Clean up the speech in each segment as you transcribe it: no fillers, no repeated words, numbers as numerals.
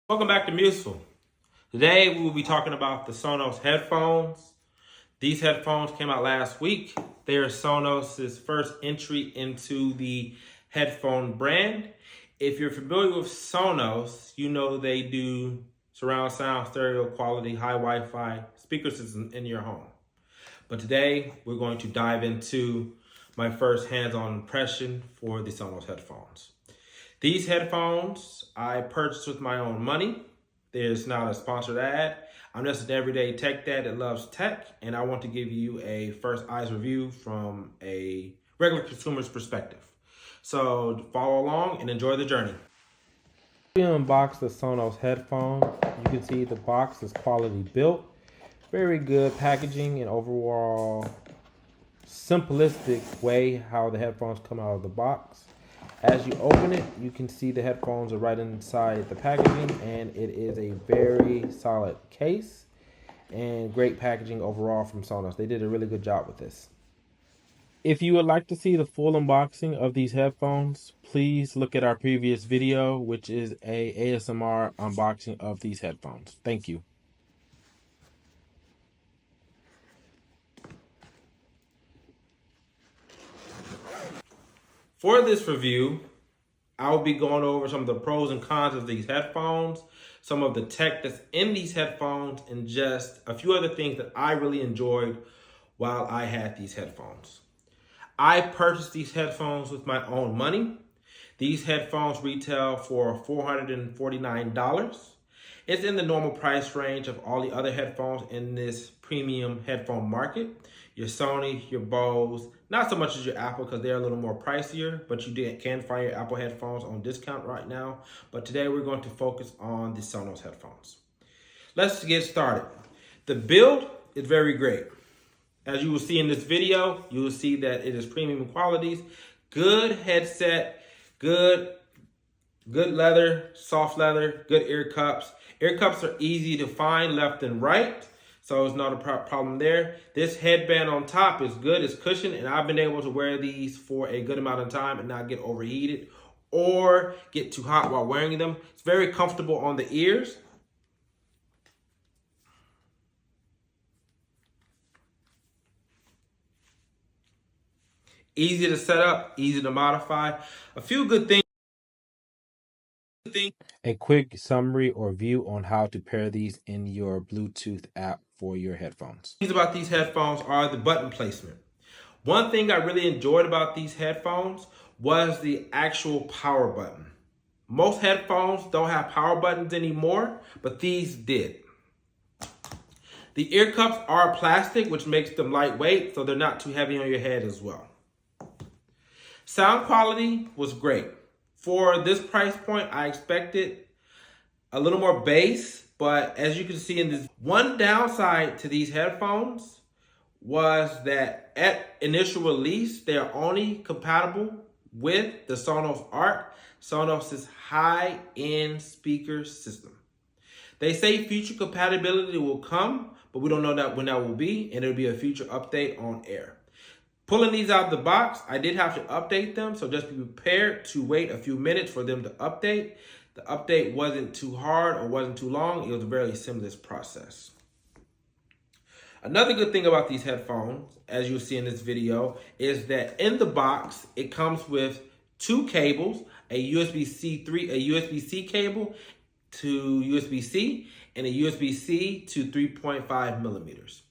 Welcome back to Museful. Today we will be talking about the Sonos headphones. These headphones came out last week. They are Sonos' first entry into the headphone brand. If you're familiar with Sonos, you know they do surround sound, stereo quality, high Wi-Fi speaker system in your home. But today we're going to dive into my first hands-on impression for the Sonos headphones. These headphones I purchased with my own money. There's not a sponsored ad. I'm just an everyday tech dad that loves tech, and I want to give you a first eyes review from a regular consumer's perspective. So follow along and enjoy the journey. We unboxed the Sonos headphone. You can see the box is quality built. Very good packaging and overall simplistic way how the headphones come out of the box. As you open it, you can see the headphones are right inside the packaging, and it is a very solid case and great packaging overall from Sonos. They did a really good job with this. If you would like to see the full unboxing of these headphones, please look at our previous video, which is a ASMR unboxing of these headphones. Thank you. For this review, I'll be going over some of the pros and cons of these headphones, some of the tech that's in these headphones, and just a few other things that I really enjoyed while I had these headphones. I purchased these headphones with my own money. These headphones retail for $449. It's in the normal price range of all the other headphones in this premium headphone market. Your Sony, your Bose, not so much as your Apple because they're a little more pricier, but you can find your Apple headphones on discount right now. But today we're going to focus on the Sonos headphones. Let's get started. The build is very great. As you will see in this video, you will see that it is premium qualities, good headset, good leather, soft leather, good ear cups. Ear cups are easy to find left and right, so it's not a problem there. This headband on top is good, it's cushioned, and I've been able to wear these for a good amount of time and not get overheated or get too hot while wearing them. It's very comfortable on the ears. Easy to set up, easy to modify. A few good things. A quick summary or view on how to pair these in your Bluetooth app for your headphones. Things about these headphones are the button placement. One thing I really enjoyed about these headphones was the actual power button. Most headphones don't have power buttons anymore, but these did. The ear cups are plastic, which makes them lightweight, so they're not too heavy on your head as well. Sound quality was great. For this price point, I expected a little more bass, but as you can see in this, one downside to these headphones was that at initial release, they are only compatible with the Sonos Arc, Sonos' high-end speaker system. They say future compatibility will come, but we don't know when that will be, and it'll be a future update on air. Pulling these out of the box, I did have to update them, so just be prepared to wait a few minutes for them to update. The update wasn't too hard or wasn't too long. It was a very seamless process. Another good thing about these headphones, as you'll see in this video, is that in the box, it comes with two cables, a USB-C cable to USB-C, and a USB-C to 3.5 millimeters.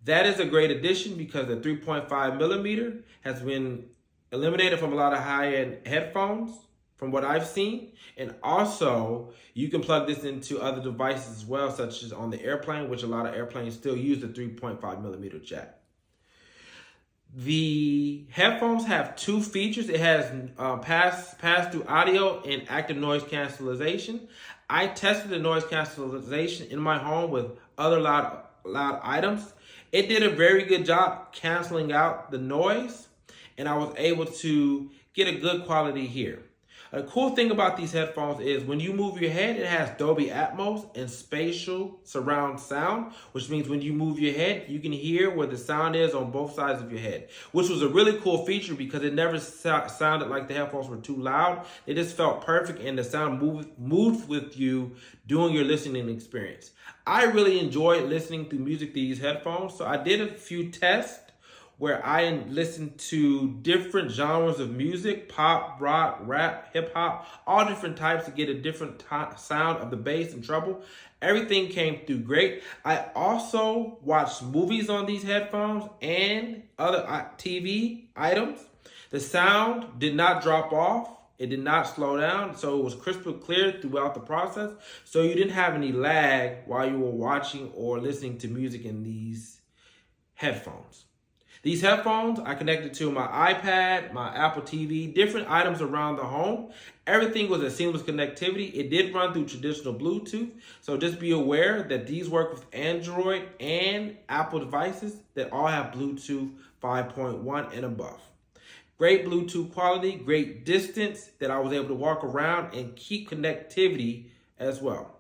That is a great addition because the 3.5 millimeter has been eliminated from a lot of high-end headphones from what I've seen. And also, you can plug this into other devices as well, such as on the airplane, which a lot of airplanes still use the 3.5 millimeter jack. The headphones have two features. It has pass-through audio and active noise cancellation. I tested the noise cancellation in my home with other loud items. It did a very good job canceling out the noise, and I was able to get a good quality here. A cool thing about these headphones is when you move your head, it has Dolby Atmos and spatial surround sound, which means when you move your head, you can hear where the sound is on both sides of your head, which was a really cool feature because it never sounded like the headphones were too loud. It just felt perfect and the sound moved with you during your listening experience. I really enjoyed listening to music through these headphones, so I did a few tests where I listened to different genres of music, pop, rock, rap, hip hop, all different types to get a different sound of the bass and treble. Everything came through great. I also watched movies on these headphones and other TV items. The sound did not drop off. It did not slow down, so it was crystal clear throughout the process. So you didn't have any lag while you were watching or listening to music in these headphones. These headphones I connected to my iPad, my Apple TV, different items around the home. Everything was a seamless connectivity. It did run through traditional Bluetooth, so just be aware that these work with Android and Apple devices that all have Bluetooth 5.1 and above. Great Bluetooth quality, great distance that I was able to walk around and keep connectivity as well.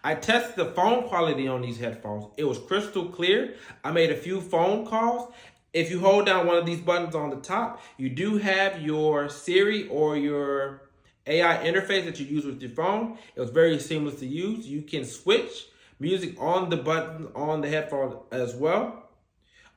I tested the phone quality on these headphones. It was crystal clear. I made a few phone calls. If you hold down one of these buttons on the top, you do have your Siri or your AI interface that you use with your phone. It was very seamless to use. You can switch music on the button on the headphone as well.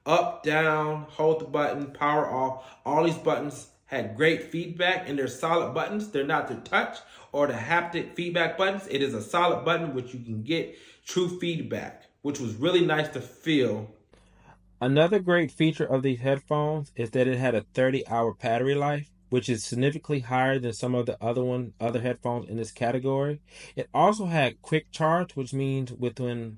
Up, down, hold the button, power off. All these buttons had great feedback and they're solid buttons. They're not the touch or the haptic feedback buttons. It is a solid button which you can get true feedback, which was really nice to feel. Another great feature of these headphones is that it had a 30-hour battery life, which is significantly higher than some of the other headphones in this category. It also had quick charge, which means within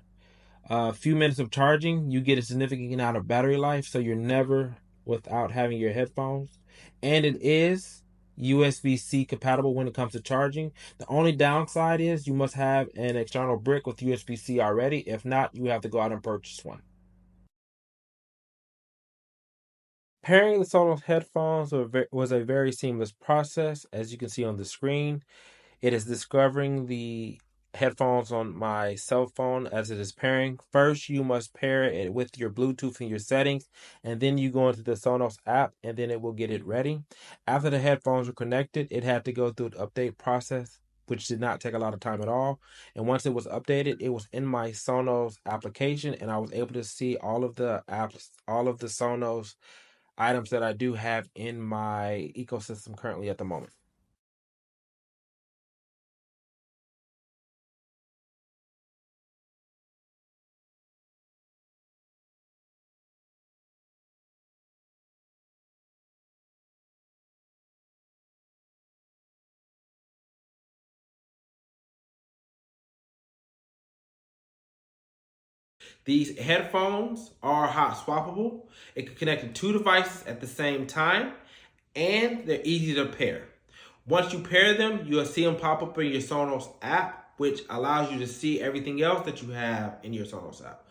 a few minutes of charging, you get a significant amount of battery life, so you're never without having your headphones. And it is USB-C compatible when it comes to charging. The only downside is you must have an external brick with USB-C already. If not, you have to go out and purchase one. Pairing the Sonos headphones was a very seamless process. As you can see on the screen, it is discovering the headphones on my cell phone as it is pairing. First, you must pair it with your Bluetooth and your settings, and then you go into the Sonos app, and then it will get it ready. After the headphones were connected, it had to go through the update process, which did not take a lot of time at all. And once it was updated, it was in my Sonos application, and I was able to see all of the apps, all of the Sonos items that I do have in my ecosystem currently at the moment. These headphones are hot swappable. It can connect to two devices at the same time, and they're easy to pair. Once you pair them, you'll see them pop up in your Sonos app, which allows you to see everything else that you have in your Sonos app.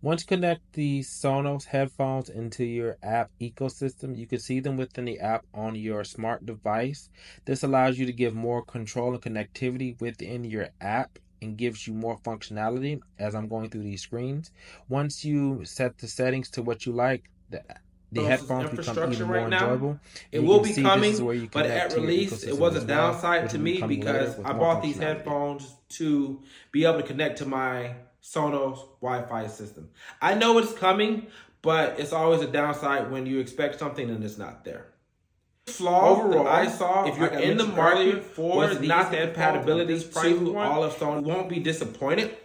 Once you connect the Sonos headphones into your app ecosystem, you can see them within the app on your smart device. This allows you to give more control and connectivity within your app and gives you more functionality as I'm going through these screens. Once you set the settings to what you like, the headphones become even more enjoyable. It will be coming, but at release, it was a downside to me because I bought these headphones to be able to connect to my Sonos Wi-Fi system. I know it's coming, but it's always a downside when you expect something and it's not there. Flaw overall, I saw, if you're in the market for these not the compatibility to all of Sonos, you won't be disappointed.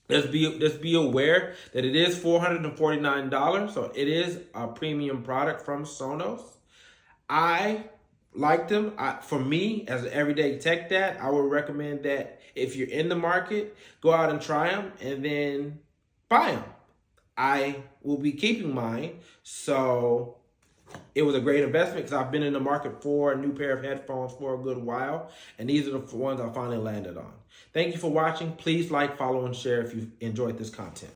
Just be aware that it is $449, so it is a premium product from Sonos. I like them. For me, as an everyday tech dad, I would recommend that if you're in the market, go out and try them and then buy them. I will be keeping mine, so it was a great investment because I've been in the market for a new pair of headphones for a good while, and these are the ones I finally landed on. Thank you for watching. Please like, follow, and share if you enjoyed this content.